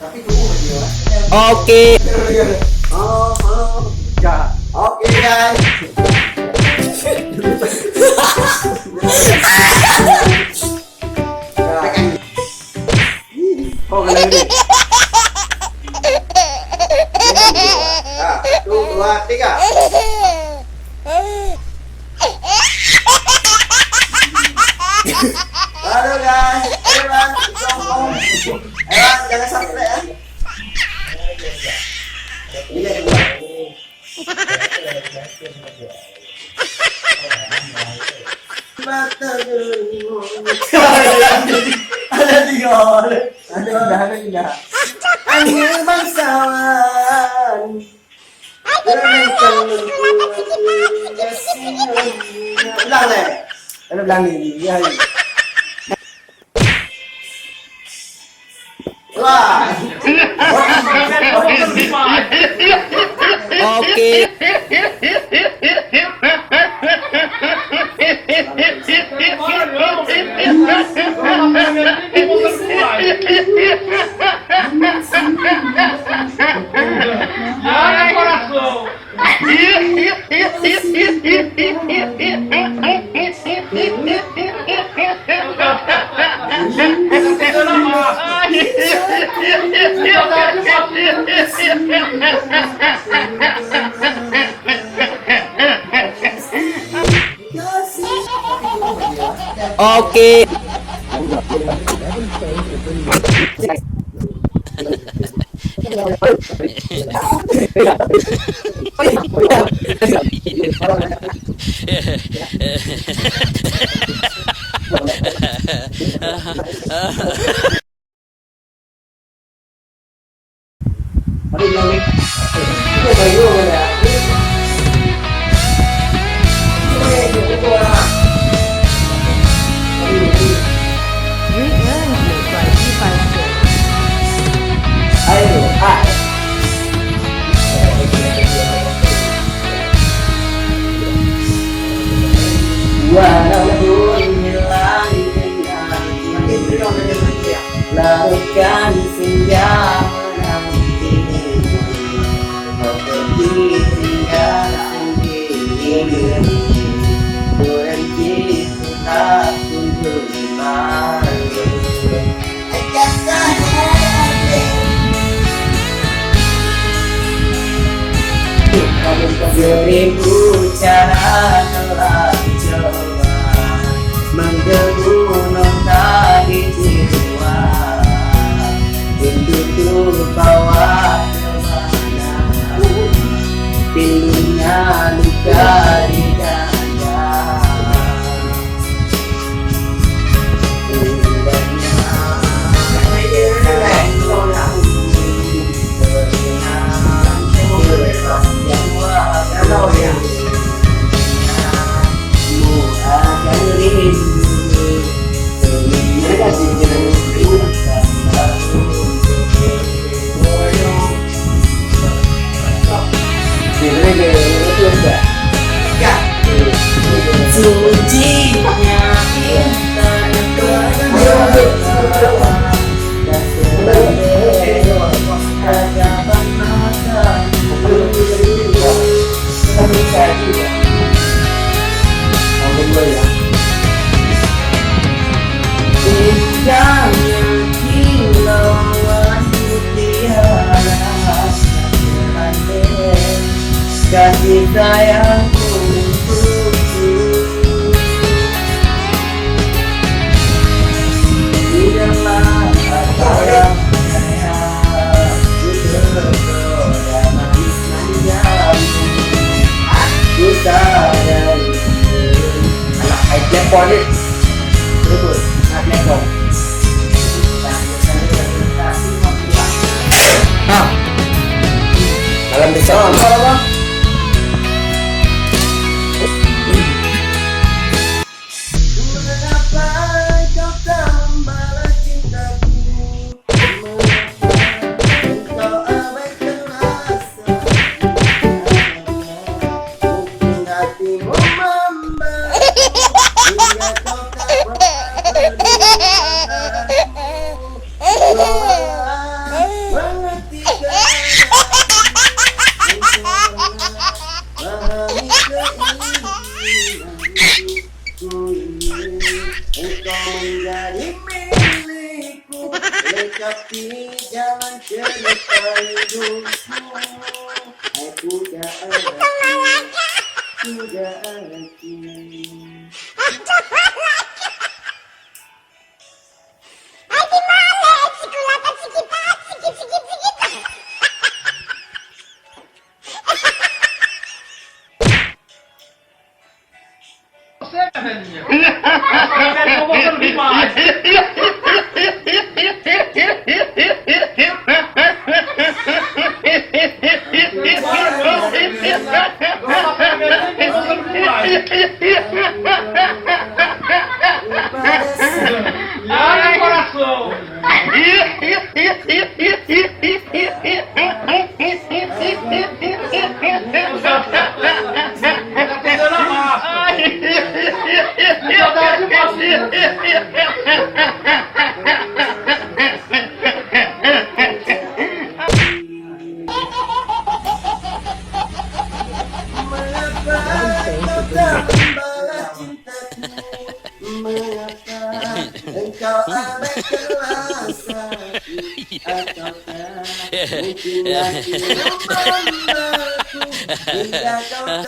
Oke. Oh, halo. Ya. Oke, guys. Oh, gini. Satu, dua, tiga. Halo guys, Ewan, Ewan, jangan sampai ya. Ini yang kedua. Mata dulu. Ada tiga orang. Ada tiga. Angin bangsawan. Ulang deh. Ulang nih. Ya. Wah. Oke. Oke. Lakukan senja menanti pergi tinggal sendiri berhenti tak kunjung kembali. Seribu cara telah coba menggebu nota di jiwa, rindu bawa kemana, pilunya luka di dada. Sucinya intan hadapan mata indahnya kilauan mutiara kasih sayangku untukku. Di dalam antara saya tergoda manis menjamu, aku sadari anak aja polit terus anak pon. Malam bersama apa? engkau menjadi milikku, lengkapi jalan cerita hidupku. Aku tidak lagi. Engkau abaikan rasaku, ataukah mungkin aku membaku hingga kau